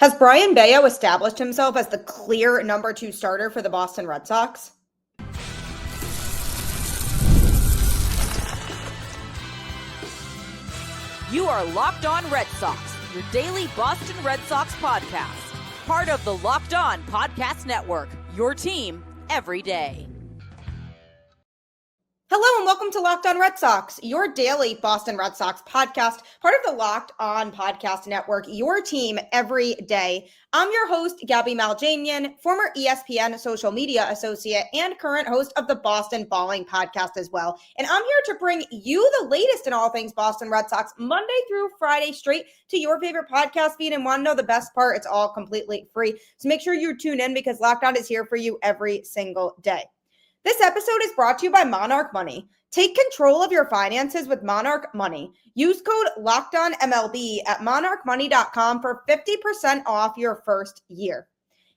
Has Brayan Bello established himself as the clear number 2 starter for the Boston Red Sox? You are Locked On Red Sox, your daily Boston Red Sox podcast. Part of the Locked On Podcast Network, your team every day. Hello and welcome to Locked On Red Sox, your daily Boston Red Sox podcast, part of the Locked On Podcast Network, your team every day. I'm your host, Gabby Maljanian, former ESPN social media associate and current host of the Boston Balling podcast as well. And I'm here to bring you the latest in all things Boston Red Sox, Monday through Friday, straight to your favorite podcast feed. And want to know the best part? It's all completely free. So make sure you tune in because Locked On is here for you every single day. This episode is brought to you by Monarch Money. Take control of your finances with Monarch Money. Use code LOCKEDONMLB at monarchmoney.com for 50% off your first year.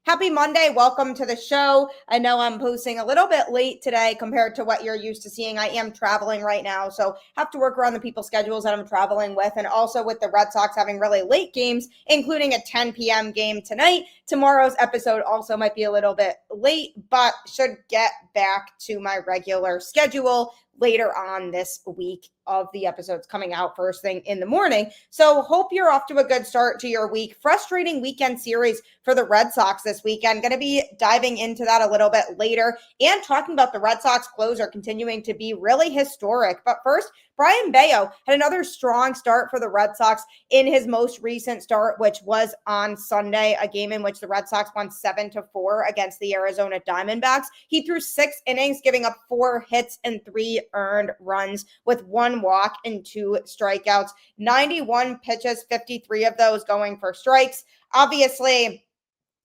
Happy Monday. Welcome to the show. I know I'm posting a little bit late today compared to what you're used to seeing. I am traveling right now, so have to work around the people's schedules that I'm traveling with, and also with the Red Sox having really late games, including a 10 p.m. game tonight. Tomorrow's episode also might be a little bit late, but should get back to my regular schedule later on this week of the episodes coming out first thing in the morning. So hope you're off to a good start to your week. Frustrating weekend series for the Red Sox this weekend. Going to be diving into that a little bit later and talking about the Red Sox closer continuing to be really historic. But first, Brayan Bello had another strong start for the Red Sox in his most recent start, which was on Sunday, a game in which the Red Sox won 7-4 against the Arizona Diamondbacks. He threw 6 innings, giving up 4 hits and 3 earned runs with 1 walk and 2 strikeouts, 91 pitches, 53 of those going for strikes. Obviously,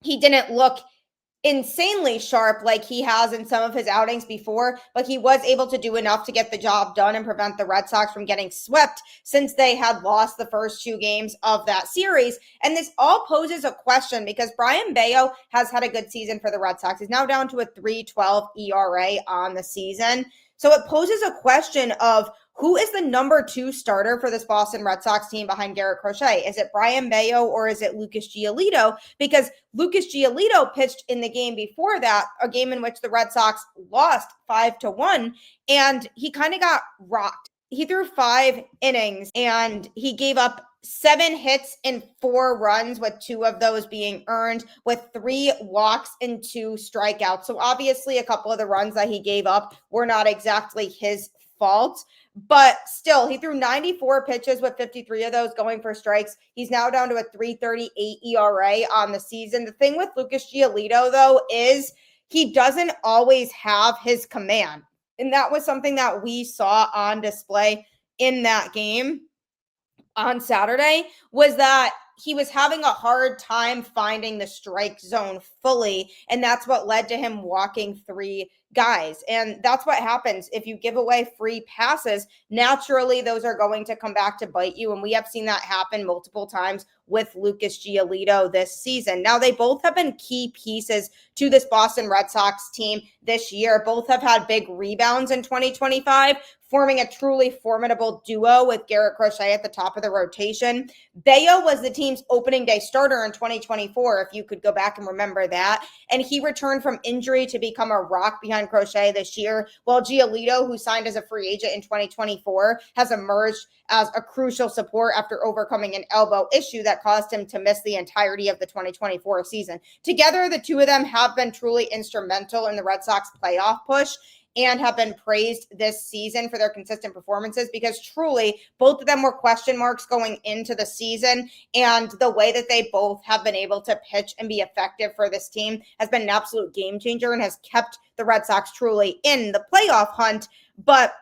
he didn't look insanely sharp like he has in some of his outings before, but he was able to do enough to get the job done and prevent the Red Sox from getting swept since they had lost the first 2 games of that series. And this all poses a question because Brayan Bello has had a good season for the Red Sox. He's now down to a 3.12 ERA on the season. So it poses a question of who is the number 2 starter for this Boston Red Sox team behind Garrett Crochet? Is it Brayan Bello or is it Lucas Giolito? Because Lucas Giolito pitched in the game before that, a game in which the Red Sox lost 5-1, and he kind of got rocked. He threw 5 innings and he gave up 7 hits and 4 runs, with 2 of those being earned, with 3 walks and 2 strikeouts. So obviously a couple of the runs that he gave up were not exactly his fault, but still, he threw 94 pitches with 53 of those going for strikes. He's now down to a 3.38 ERA on the season. The thing with Lucas Giolito, though, is he doesn't always have his command. And that was something that we saw on display in that game on Saturday, was that he was having a hard time finding the strike zone fully, and that's what led to him walking 3 guys. And that's what happens if you give away free passes. Naturally, those are going to come back to bite you, and we have seen that happen multiple times with Lucas Giolito this season. Now, they both have been key pieces to this Boston Red Sox team this year. Both have had big rebounds in 2025, forming a truly formidable duo with Garrett Crochet at the top of the rotation. Bello was the team's opening day starter in 2024, if you could go back and remember that. And he returned from injury to become a rock behind Crochet this year, while Giolito, who signed as a free agent in 2024, has emerged as a crucial support after overcoming an elbow issue that caused him to miss the entirety of the 2024 season. Together, the two of them have been truly instrumental in the Red Sox playoff push and have been praised this season for their consistent performances, because truly both of them were question marks going into the season, and the way that they both have been able to pitch and be effective for this team has been an absolute game changer and has kept the Red Sox truly in the playoff hunt. But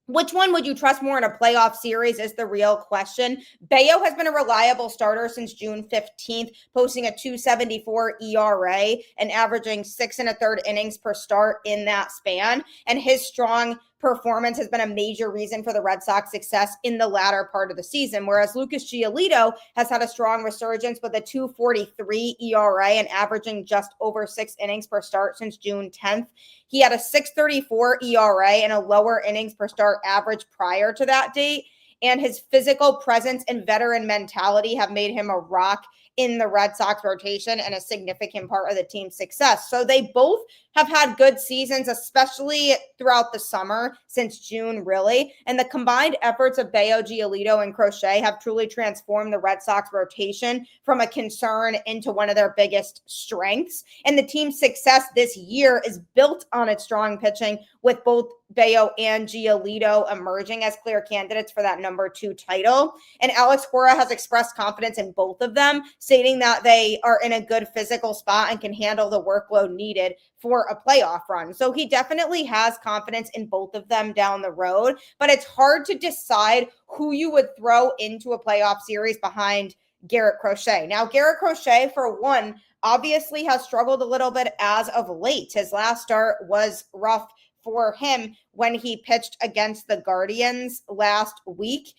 which one would you trust more in a playoff series is the real question. Bello has been a reliable starter since June 15th, posting a 2.74 ERA and averaging 6 1/3 innings per start in that span. And his strong performance has been a major reason for the Red Sox success in the latter part of the season, whereas Lucas Giolito has had a strong resurgence with a 2.43 ERA and averaging just over 6 innings per start since June 10th. He had a 6.34 ERA and a lower innings per start average prior to that date, and his physical presence and veteran mentality have made him a rock in the Red Sox rotation and a significant part of the team's success. So they both have had good seasons, especially throughout the summer since June, really. And the combined efforts of Bello, Giolito, and Crochet have truly transformed the Red Sox rotation from a concern into one of their biggest strengths. And the team's success this year is built on its strong pitching, with both Bello and Giolito emerging as clear candidates for that number 2 title. And Alex Cora has expressed confidence in both of them, stating that they are in a good physical spot and can handle the workload needed for a playoff run. So he definitely has confidence in both of them down the road, but it's hard to decide who you would throw into a playoff series behind Garrett Crochet. Now, Garrett Crochet, for one, obviously has struggled a little bit as of late. His last start was rough for him when he pitched against the Guardians last week.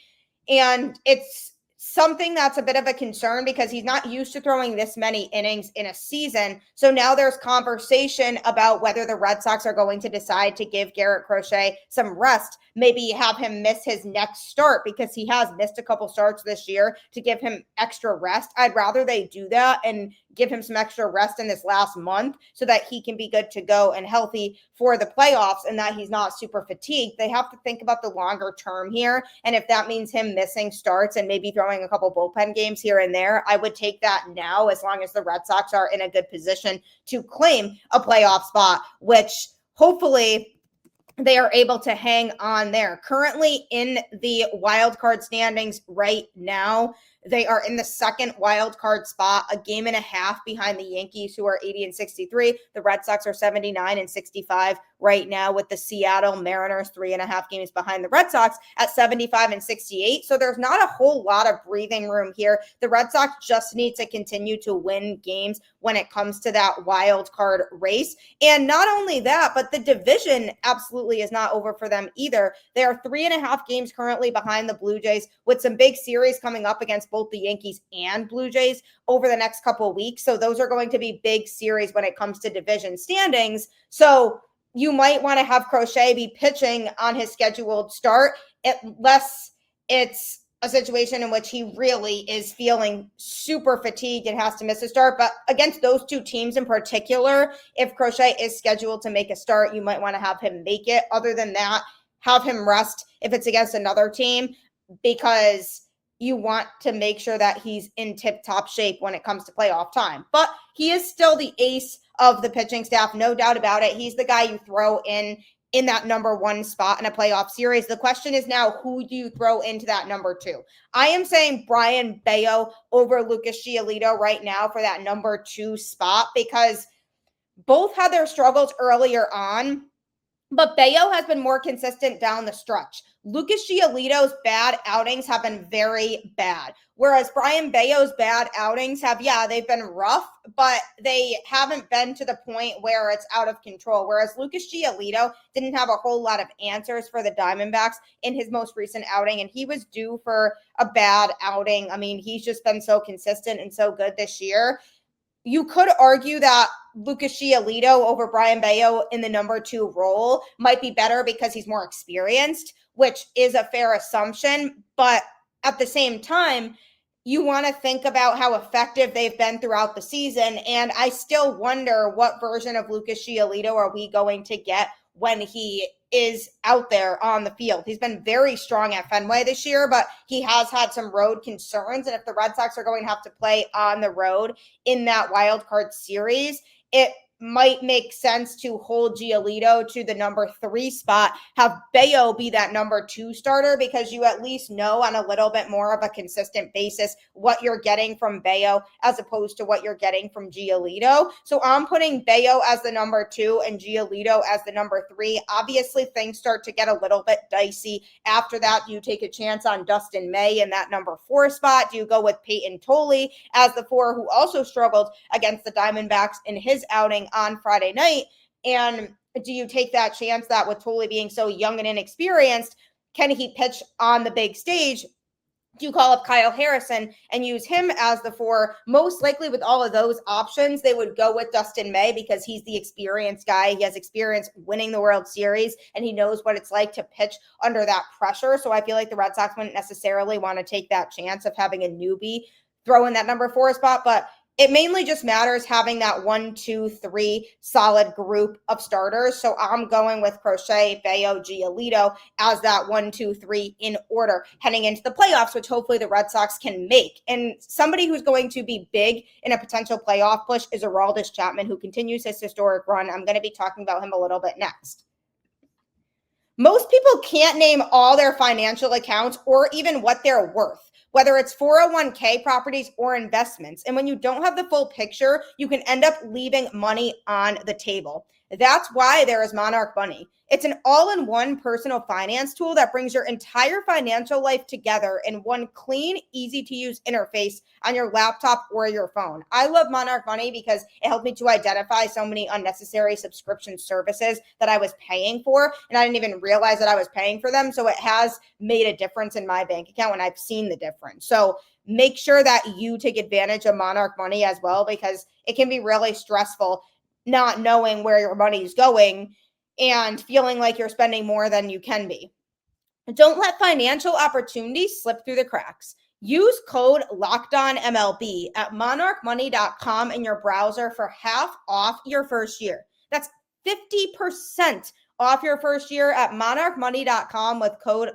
And it's something that's a bit of a concern because he's not used to throwing this many innings in a season. So now there's conversation about whether the Red Sox are going to decide to give Garrett Crochet some rest, maybe have him miss his next start because he has missed a couple starts this year, to give him extra rest. I'd rather they do that and give him some extra rest in this last month so that he can be good to go and healthy for the playoffs and that he's not super fatigued. They have to think about the longer term here. And if that means him missing starts and maybe throwing a couple bullpen games here and there, I would take that now, as long as the Red Sox are in a good position to claim a playoff spot, which hopefully they are able to hang on there. Currently in the wild card standings right now, they are in the second wild card spot, a game and a half behind the Yankees, who are 80-63. The Red Sox are 79-65 right now, with the Seattle Mariners 3.5 games behind the Red Sox at 75-68. So there's not a whole lot of breathing room here. The Red Sox just need to continue to win games when it comes to that wild card race. And not only that, but the division absolutely is not over for them either. They are 3.5 games currently behind the Blue Jays, with some big series coming up against both the Yankees and Blue Jays over the next couple of weeks. So those are going to be big series when it comes to division standings. So you might want to have Crochet be pitching on his scheduled start, unless it's a situation in which he really is feeling super fatigued and has to miss a start. But against those two teams in particular, if Crochet is scheduled to make a start, you might want to have him make it. Other than that, have him rest if it's against another team, because you want to make sure that he's in tip-top shape when it comes to playoff time. But he is still the ace of the pitching staff, no doubt about it. He's the guy you throw in that number 1 spot in a playoff series. The question is now, who do you throw into that number 2? I am saying Brayan Bello over Lucas Giolito right now for that number 2 spot, because both had their struggles earlier on, but Bello has been more consistent down the stretch. Lucas Giolito's bad outings have been very bad, whereas Brayan Bello's bad outings they've been rough, but they haven't been to the point where it's out of control. Whereas Lucas Giolito didn't have a whole lot of answers for the Diamondbacks in his most recent outing, and he was due for a bad outing. I mean, he's just been so consistent and so good this year. You could argue that Lucas Giolito over Brayan Bello in the number 2 role might be better because he's more experienced, which is a fair assumption. But at the same time, you want to think about how effective they've been throughout the season. And I still wonder, what version of Lucas Giolito are we going to get when he is out there on the field? He's been very strong at Fenway this year, but he has had some road concerns. And if the Red Sox are going to have to play on the road in that wild card series, it might make sense to hold Giolito to the number 3 spot, have Bello be that number 2 starter, because you at least know on a little bit more of a consistent basis what you're getting from Bello as opposed to what you're getting from Giolito. So I'm putting Bello as the number 2 and Giolito as the number 3. Obviously, things start to get a little bit dicey. After that, do you take a chance on Dustin May in that number 4 spot? Do you go with Peyton Tolley as the 4, who also struggled against the Diamondbacks in his outing on Friday night? And do you take that chance that with Tolley being so young and inexperienced, can he pitch on the big stage? Do you call up Kyle Harrison and use him as the 4? Most likely with all of those options, they would go with Dustin May, because he's the experienced guy. He has experience winning the World Series, and he knows what it's like to pitch under that pressure. So I feel like the Red Sox wouldn't necessarily want to take that chance of having a newbie throw in that number 4 spot, but it mainly just matters having that 1, 2, 3 solid group of starters. So I'm going with Crochet, Bello, Giolito as that 1, 2, 3 in order heading into the playoffs, which hopefully the Red Sox can make. And somebody who's going to be big in a potential playoff push is Aroldis Chapman, who continues his historic run. I'm going to be talking about him a little bit next. Most people can't name all their financial accounts or even what they're worth, whether it's 401k properties or investments. And when you don't have the full picture, you can end up leaving money on the table. That's why there is Monarch Money. It's an all-in-one personal finance tool that brings your entire financial life together in one clean, easy-to-use interface on your laptop or your phone. I love Monarch Money because it helped me to identify so many unnecessary subscription services that I was paying for, and I didn't even realize that I was paying for them. So it has made a difference in my bank account when I've seen the difference. So make sure that you take advantage of Monarch Money as well, because it can be really stressful not knowing where your money is going and feeling like you're spending more than you can be. Don't let financial opportunities slip through the cracks. Use code LOCKEDONMLB at monarchmoney.com in your browser for half off your first year. That's 50% off your first year at monarchmoney.com with code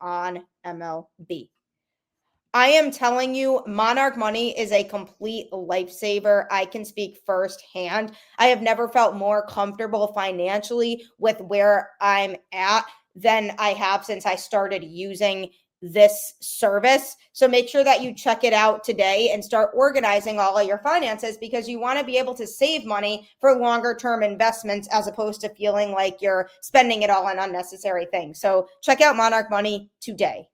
LOCKEDONMLB. I am telling you, Monarch Money is a complete lifesaver. I can speak firsthand. I have never felt more comfortable financially with where I'm at than I have since I started using this service. So make sure that you check it out today and start organizing all of your finances, because you want to be able to save money for longer term investments as opposed to feeling like you're spending it all on unnecessary things. So check out Monarch Money today.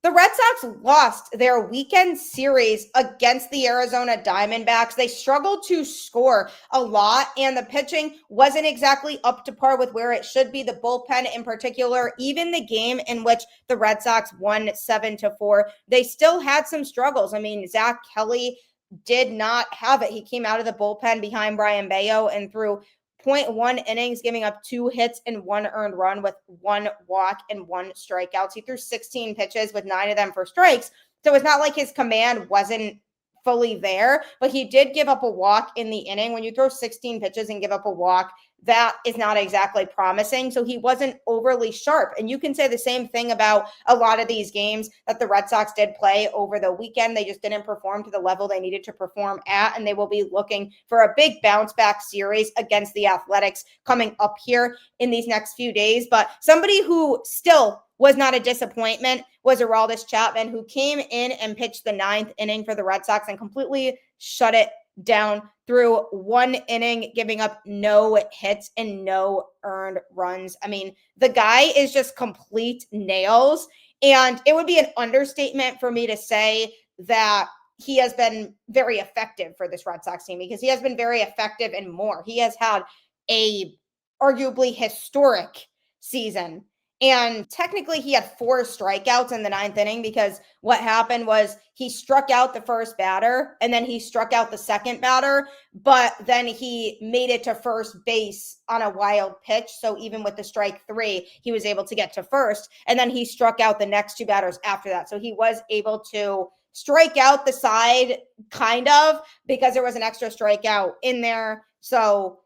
The Red Sox lost their weekend series against the Arizona Diamondbacks. They struggled to score a lot, and the pitching wasn't exactly up to par with where it should be. The bullpen in particular, even the game in which the Red Sox won 7-4, they still had some struggles. I mean, Zach Kelly did not have it. He came out of the bullpen behind Brayan Bello and threw 0.1 innings, giving up 2 hits and 1 earned run with 1 walk and 1 strikeouts. He threw 16 pitches with 9 of them for strikes. So it's not like his command wasn't fully there, but he did give up a walk in the inning. When you throw 16 pitches and give up a walk, that is not exactly promising. So he wasn't overly sharp. And you can say the same thing about a lot of these games that the Red Sox did play over the weekend. They just didn't perform to the level they needed to perform at, and they will be looking for a big bounce back series against the Athletics coming up here in these next few days. But somebody who still was not a disappointment was Aroldis Chapman, who came in and pitched the 9th inning for the Red Sox and completely shut it down through 1 inning, giving up no hits and no earned runs. I mean, the guy is just complete nails, and it would be an understatement for me to say that he has been very effective for this Red Sox team, because he has been very effective and more. He has had a arguably historic season. And technically he had 4 strikeouts in the 9th inning, because what happened was he struck out the first batter and then he struck out the second batter, but then he made it to first base on a wild pitch. So even with the strike 3, he was able to get to first, and then he struck out the next 2 batters after that. So he was able to strike out the side kind of, because there was an extra strikeout in there. So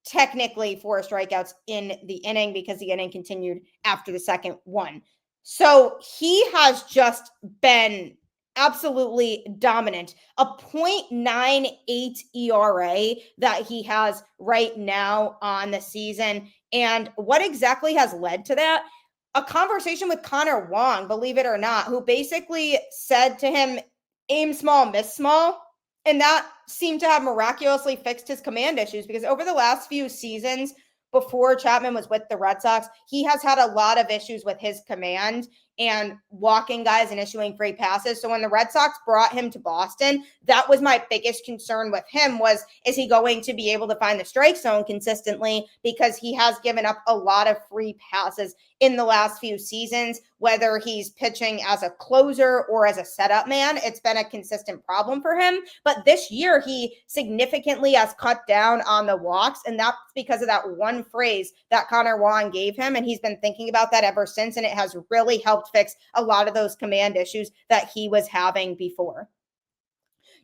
technically 4 strikeouts in the inning, because the inning continued after the second one. So he has just been absolutely dominant. A 0.98 ERA that he has right now on the season. And what exactly has led to that? A conversation with Connor Wong, believe it or not, who basically said to him, aim small, miss small. And that seemed to have miraculously fixed his command issues, because over the last few seasons before Chapman was with the Red Sox, he has had a lot of issues with his command and walking guys and issuing free passes. So when the Red Sox brought him to Boston, that was my biggest concern with him was, is he going to be able to find the strike zone consistently? Because he has given up a lot of free passes in the last few seasons, whether he's pitching as a closer or as a setup man. It's been a consistent problem for him. But this year, he significantly has cut down on the walks, and that's because of that one phrase that Connor Wong gave him, and he's been thinking about that ever since, and it has really helped fix a lot of those command issues that he was having before.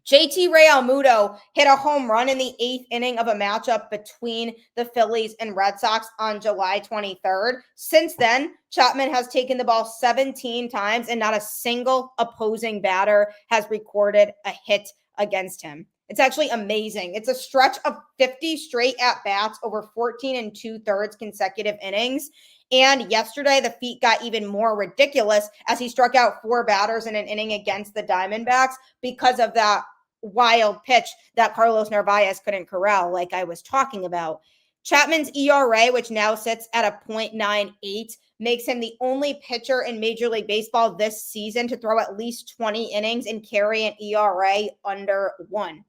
JT Realmuto hit a home run in the 8th inning of a matchup between the Phillies and Red Sox on July 23rd. Since then, Chapman has taken the ball 17 times and not a single opposing batter has recorded a hit against him. It's actually amazing. It's a stretch of 50 straight at-bats over 14 2/3 consecutive innings. And yesterday, the feat got even more ridiculous as he struck out 4 batters in an inning against the Diamondbacks because of that wild pitch that Carlos Narvaez couldn't corral, like I was talking about. Chapman's ERA, which now sits at a .98, makes him the only pitcher in Major League Baseball this season to throw at least 20 innings and carry an ERA under 1.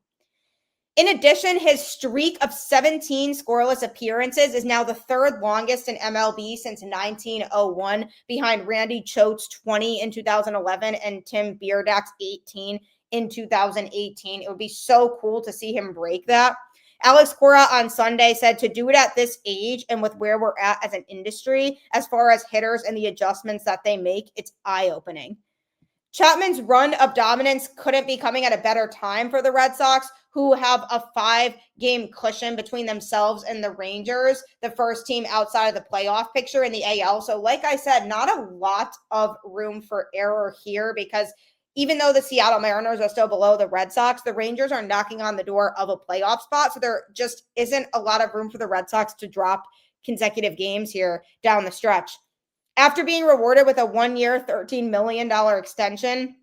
In addition, his streak of 17 scoreless appearances is now the 3rd longest in MLB since 1901, behind Randy Choate's 20 in 2011 and Tim Beardak's 18 in 2018. It would be so cool to see him break that. Alex Cora on Sunday said to do it at this age and with where we're at as an industry, as far as hitters and the adjustments that they make, it's eye-opening. Chapman's run of dominance couldn't be coming at a better time for the Red Sox, who have a 5-game cushion between themselves and the Rangers, the first team outside of the playoff picture in the AL. So like I said, not a lot of room for error here, because even though the Seattle Mariners are still below the Red Sox, the Rangers are knocking on the door of a playoff spot. So there just isn't a lot of room for the Red Sox to drop consecutive games here down the stretch. After being rewarded with a 1-year, $13 million extension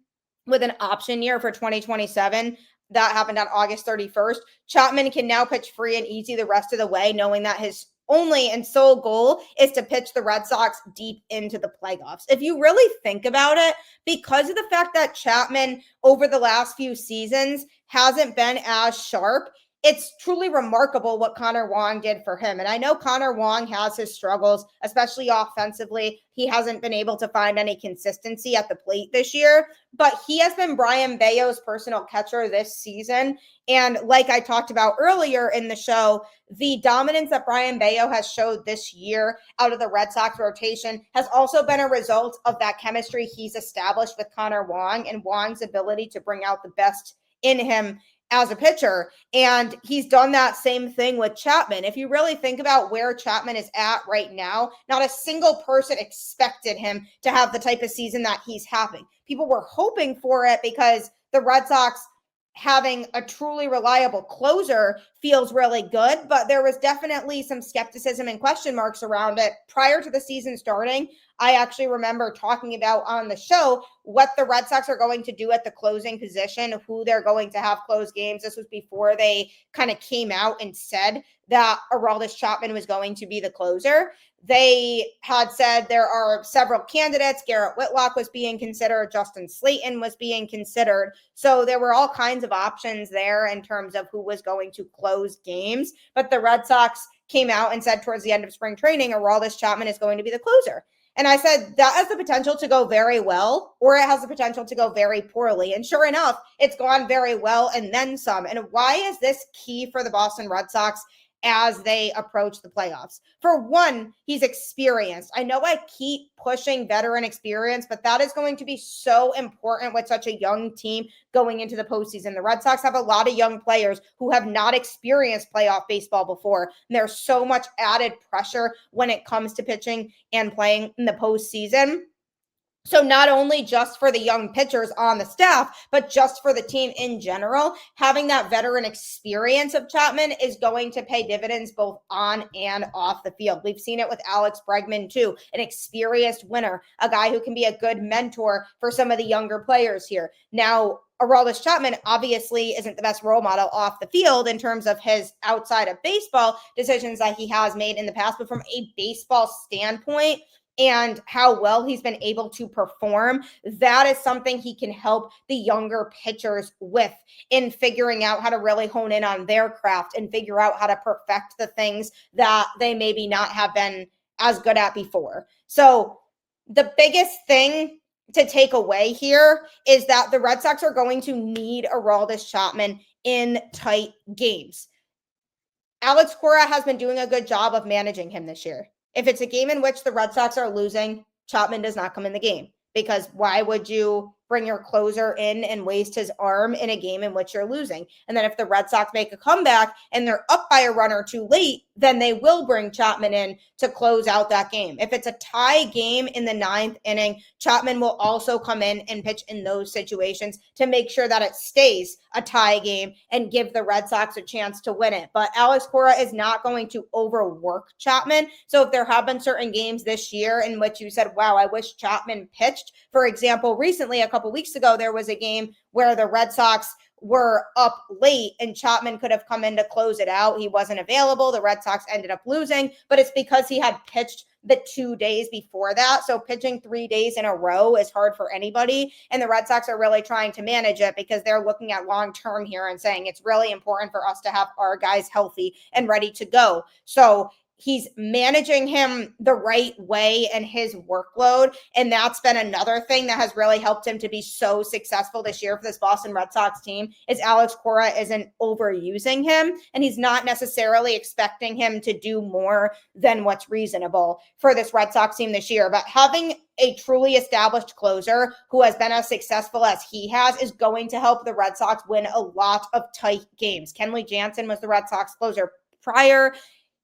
with an option year for 2027, that happened on August 31st, Chapman can now pitch free and easy the rest of the way, knowing that his only and sole goal is to pitch the Red Sox deep into the playoffs. If you really think about it, because of the fact that Chapman over the last few seasons hasn't been as sharp, it's truly remarkable what Connor Wong did for him. And I know Connor Wong has his struggles, especially offensively. He hasn't been able to find any consistency at the plate this year, but he has been Brayan Bello's personal catcher this season. And like I talked about earlier in the show, the dominance that Brayan Bello has showed this year out of the Red Sox rotation has also been a result of that chemistry he's established with Connor Wong and Wong's ability to bring out the best in him as a pitcher. And he's done that same thing with Chapman. If you really think about where Chapman is at right now, not a single person expected him to have the type of season that he's having. People were hoping for it because the Red Sox having a truly reliable closer feels really good, but there was definitely some skepticism and question marks around it prior to the season starting. I actually remember talking about on the show what the Red Sox are going to do at the closing position, who they're going to have close games. This was before they kind of came out and said that Aroldis Chapman was going to be the closer. They had said there are several candidates. Garrett Whitlock was being considered. Justin Slayton was being considered. So there were all kinds of options there in terms of who was going to close games. But the Red Sox came out and said towards the end of spring training, Aroldis Chapman is going to be the closer. And I said, that has the potential to go very well, or it has the potential to go very poorly. And sure enough, it's gone very well and then some. And why is this key for the Boston Red Sox as they approach the playoffs? For one, he's experienced. I know I keep pushing veteran experience, but that is going to be so important with such a young team going into the postseason. The Red Sox have a lot of young players who have not experienced playoff baseball before. And there's so much added pressure when it comes to pitching and playing in the postseason. So not only just for the young pitchers on the staff, but just for the team in general, having that veteran experience of Chapman is going to pay dividends both on and off the field. We've seen it with Alex Bregman too, an experienced winner, a guy who can be a good mentor for some of the younger players here. Now, Aroldis Chapman obviously isn't the best role model off the field in terms of his outside of baseball decisions that he has made in the past, but from a baseball standpoint, and how well he's been able to perform, that is something he can help the younger pitchers with in figuring out how to really hone in on their craft and figure out how to perfect the things that they maybe not have been as good at before. So the biggest thing to take away here is that the Red Sox are going to need Aroldis Chapman in tight games. Alex Cora has been doing a good job of managing him this year. If it's a game in which the Red Sox are losing, Chapman does not come in the game, because why would you bring your closer in and waste his arm in a game in which you're losing? And then if the Red Sox make a comeback and they're up by a run or two late, then they will bring Chapman in to close out that game. If it's a tie game in the 9th inning, Chapman will also come in and pitch in those situations to make sure that it stays a tie game and give the Red Sox a chance to win it. But Alex Cora is not going to overwork Chapman. So if there have been certain games this year in which you said, wow, I wish Chapman pitched. For example, recently, a couple weeks ago, there was a game where the Red Sox were up late and Chapman could have come in to close it out. He wasn't available. The Red Sox ended up losing, but it's because he had pitched the 2 days before that. So pitching 3 days in a row is hard for anybody. And the Red Sox are really trying to manage it because they're looking at long-term here and saying it's really important for us to have our guys healthy and ready to go. So he's managing him the right way and his workload. And that's been another thing that has really helped him to be so successful this year for this Boston Red Sox team, is Alex Cora isn't overusing him, and he's not necessarily expecting him to do more than what's reasonable for this Red Sox team this year. But having a truly established closer who has been as successful as he has is going to help the Red Sox win a lot of tight games. Kenley Jansen was the Red Sox closer prior.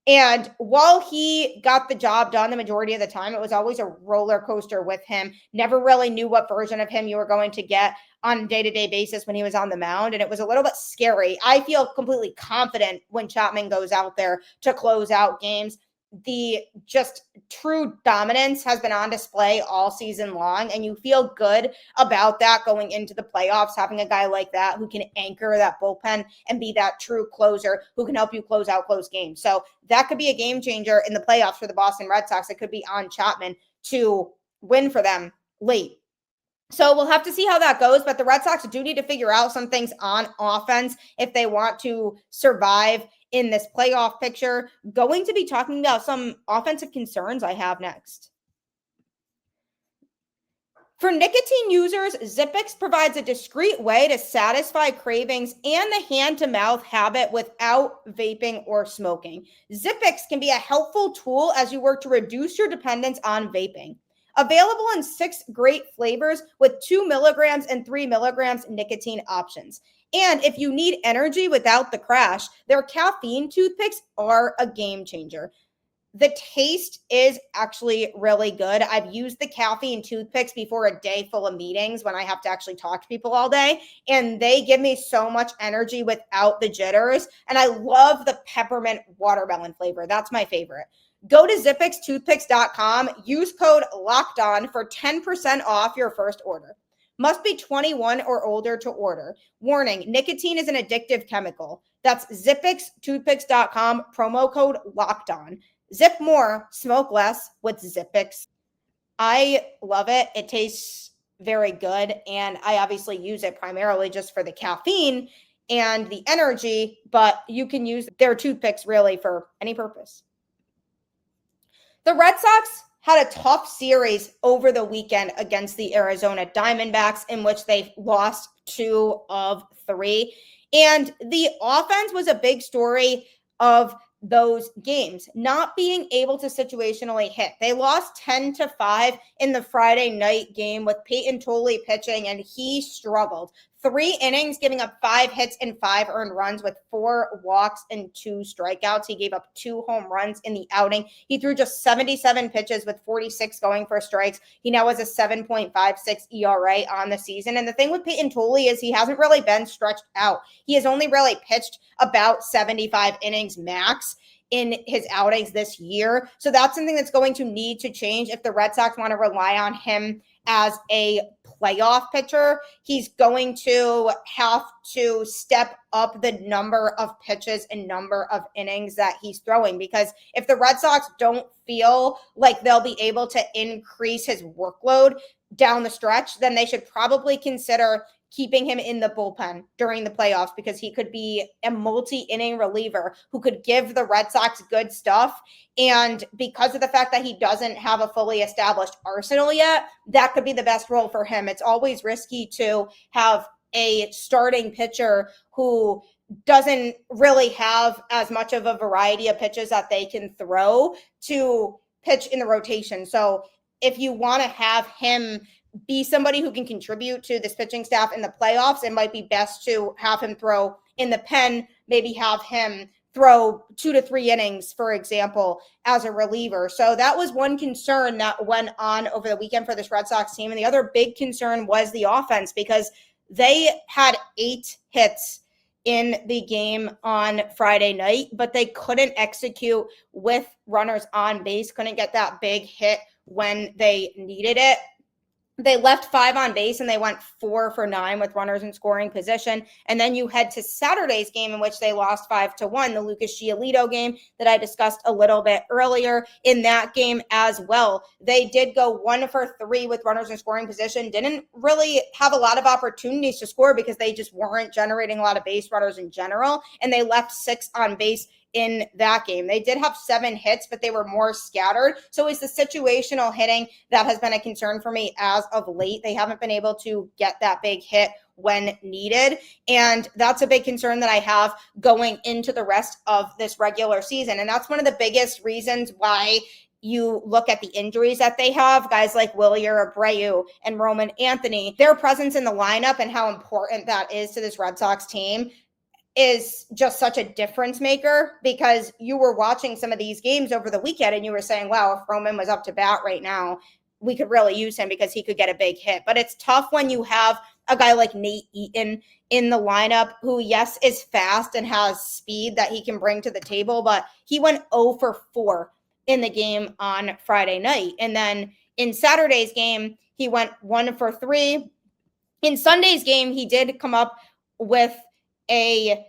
And while he got the job done the majority of the time, it was always a roller coaster with him. Never really knew what version of him you were going to get on a day-to-day basis when he was on the mound. And it was a little bit scary. I feel completely confident when Chapman goes out there to close out games. The just true dominance has been on display all season long, and you feel good about that going into the playoffs, having a guy like that who can anchor that bullpen and be that true closer who can help you close out close games. So that could be a game changer in the playoffs for the Boston Red Sox. It could be on Chapman to win for them late. So we'll have to see how that goes, but the Red Sox do need to figure out some things on offense if they want to survive in this playoff picture. Going to be talking about some offensive concerns I have next. For nicotine users, Zippix provides a discreet way to satisfy cravings and the hand-to-mouth habit without vaping or smoking. Zippix can be a helpful tool as you work to reduce your dependence on vaping. Available in 6 great flavors with 2 milligrams and 3 milligrams nicotine options. And if you need energy without the crash, their caffeine toothpicks are a game changer. The taste is actually really good. I've used the caffeine toothpicks before a day full of meetings when I have to actually talk to people all day, and they give me so much energy without the jitters. And I love the peppermint watermelon flavor. That's my favorite. Go to zippixtoothpicks.com, use code LOCKEDON for 10% off your first order. Must be 21 or older to order. Warning, nicotine is an addictive chemical. That's zippixtoothpicks.com, promo code LOCKEDON. Zip more, smoke less with Zippix. I love it. It tastes very good, and I obviously use it primarily just for the caffeine and the energy, but you can use their toothpicks really for any purpose. The Red Sox had a tough series over the weekend against the Arizona Diamondbacks, in which they lost 2 of 3. And the offense was a big story of those games, not being able to situationally hit. They lost 10-5 in the Friday night game with Peyton Tolley pitching, and he struggled. 3 innings, giving up 5 hits and 5 earned runs with 4 walks and 2 strikeouts. He gave up 2 home runs in the outing. He threw just 77 pitches with 46 going for strikes. He now has a 7.56 ERA on the season. And the thing with Peyton Tolley is he hasn't really been stretched out. He has only really pitched about 75 innings max in his outings this year. So that's something that's going to need to change if the Red Sox want to rely on him as a playoff pitcher. He's going to have to step up the number of pitches and number of innings that he's throwing, because if the Red Sox don't feel like they'll be able to increase his workload down the stretch, then they should probably consider keeping him in the bullpen during the playoffs because he could be a multi-inning reliever who could give the Red Sox good stuff. And because of the fact that he doesn't have a fully established arsenal yet, that could be the best role for him. It's always risky to have a starting pitcher who doesn't really have as much of a variety of pitches that they can throw to pitch in the rotation. So if you want to have him be somebody who can contribute to this pitching staff in the playoffs, it might be best to have him throw in the pen, maybe have him throw 2 to 3 innings, for example, as a reliever. So that was one concern that went on over the weekend for this Red Sox team. And the other big concern was the offense, because they had 8 hits in the game on Friday night, but they couldn't execute with runners on base, couldn't get that big hit when they needed it. They left 5 on base and they went 4 for 9 with runners in scoring position. And then you head to Saturday's game in which they lost 5-1, the Lucas Giolito game that I discussed a little bit earlier. In that game as well, they did go 1 for 3 with runners in scoring position. Didn't really have a lot of opportunities to score because they just weren't generating a lot of base runners in general. And they left 6 on base in that game. They did have 7 hits, but they were more scattered. So it's the situational hitting that has been a concern for me as of late. They haven't been able to get that big hit when needed. And that's a big concern that I have going into the rest of this regular season. And that's one of the biggest reasons why you look at the injuries that they have, guys like Wilyer Abreu and Roman Anthony, their presence in the lineup and how important that is to this Red Sox team is just such a difference maker, because you were watching some of these games over the weekend and you were saying, wow, if Roman was up to bat right now, we could really use him because he could get a big hit. But it's tough when you have a guy like Nate Eaton in the lineup who, yes, is fast and has speed that he can bring to the table, but he went 0 for 4 in the game on Friday night. And then in Saturday's game, he went 1 for 3. In Sunday's game, he did come up with a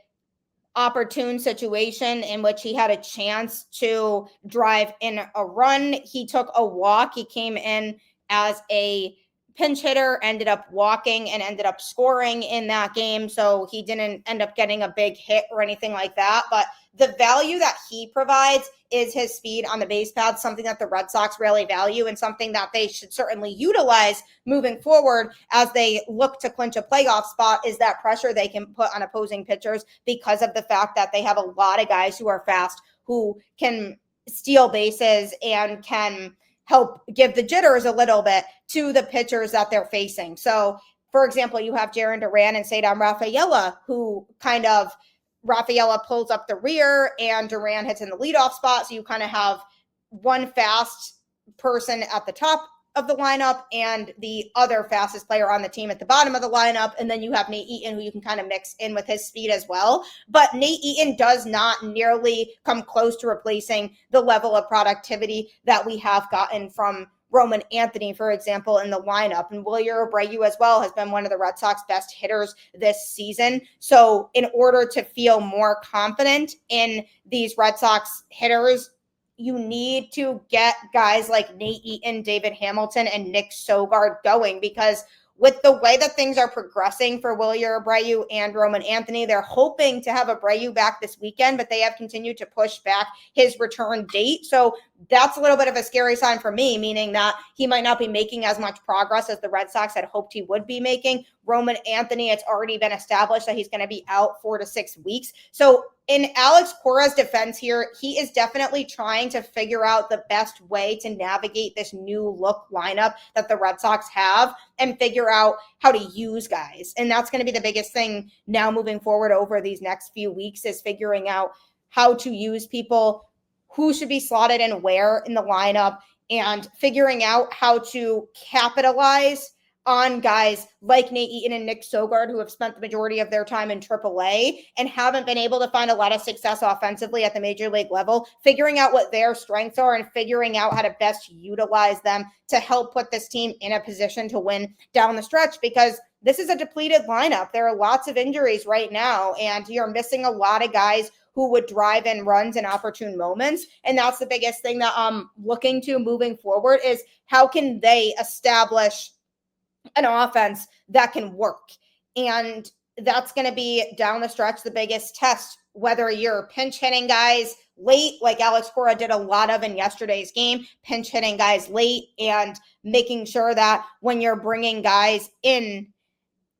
opportune situation in which he had a chance to drive in a run. He took a walk. He came in as a pinch hitter, ended up walking and ended up scoring in that game. So he didn't end up getting a big hit or anything like that. But the value that he provides is his speed on the base paths, something that the Red Sox really value and something that they should certainly utilize moving forward as they look to clinch a playoff spot, is that pressure they can put on opposing pitchers because of the fact that they have a lot of guys who are fast, who can steal bases and can help give the jitters a little bit to the pitchers that they're facing. So, for example, you have Jarren Duran and Cedar Rafaela, who kind of Rafaela pulls up the rear and Duran hits in the leadoff spot. So you kind of have one fast person at the top of the lineup and the other fastest player on the team at the bottom of the lineup. And then you have Nate Eaton, who you can kind of mix in with his speed as well. But Nate Eaton does not nearly come close to replacing the level of productivity that we have gotten from Roman Anthony, for example, in the lineup. And Wilyer Abreu as well has been one of the Red Sox best hitters this season. So in order to feel more confident in these Red Sox hitters, you need to get guys like Nate Eaton, David Hamilton, and Nick Sogard going, because with the way that things are progressing for Wilyer Abreu and Roman Anthony, they're hoping to have Abreu back this weekend, but they have continued to push back his return date. So that's a little bit of a scary sign for me, meaning that he might not be making as much progress as the Red Sox had hoped he would be making. Roman Anthony, it's already been established that he's going to be out 4 to 6 weeks. So in Alex Cora's defense here, he is definitely trying to figure out the best way to navigate this new look lineup that the Red Sox have and figure out how to use guys. And that's going to be the biggest thing now moving forward over these next few weeks, is figuring out how to use people, who should be slotted and where in the lineup, and figuring out how to capitalize on guys like Nate Eaton and Nick Sogard, who have spent the majority of their time in AAA and haven't been able to find a lot of success offensively at the major league level, figuring out what their strengths are and figuring out how to best utilize them to help put this team in a position to win down the stretch, because this is a depleted lineup. There are lots of injuries right now, and you're missing a lot of guys who would drive in runs in opportune moments. And that's the biggest thing that I'm looking to moving forward, is how can they establish an offense that can work. And that's going to be down the stretch the biggest test, whether you're pinch hitting guys late, like Alex Cora did a lot of in yesterday's game, pinch hitting guys late and making sure that when you're bringing guys in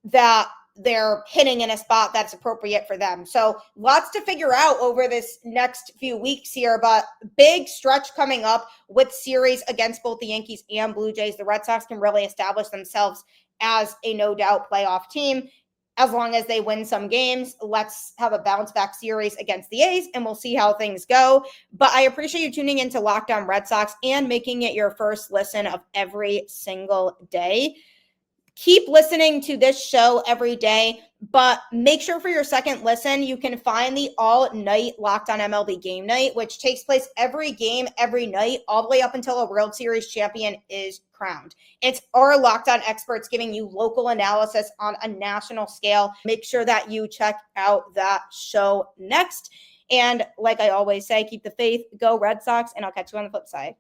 that they're hitting in a spot that's appropriate for them. So lots to figure out over this next few weeks here, but big stretch coming up with series against both the Yankees and Blue Jays. The Red Sox can really establish themselves as a no doubt playoff team. As long as they win some games, let's have a bounce back series against the A's and we'll see how things go. But I appreciate you tuning into Locked On Red Sox and making it your first listen of every single day. Keep listening to this show every day, but make sure for your second listen, you can find the all-night Locked On MLB Game Night, which takes place every game, every night, all the way up until a World Series champion is crowned. It's our Locked On experts giving you local analysis on a national scale. Make sure that you check out that show next. And like I always say, keep the faith, go Red Sox, and I'll catch you on the flip side.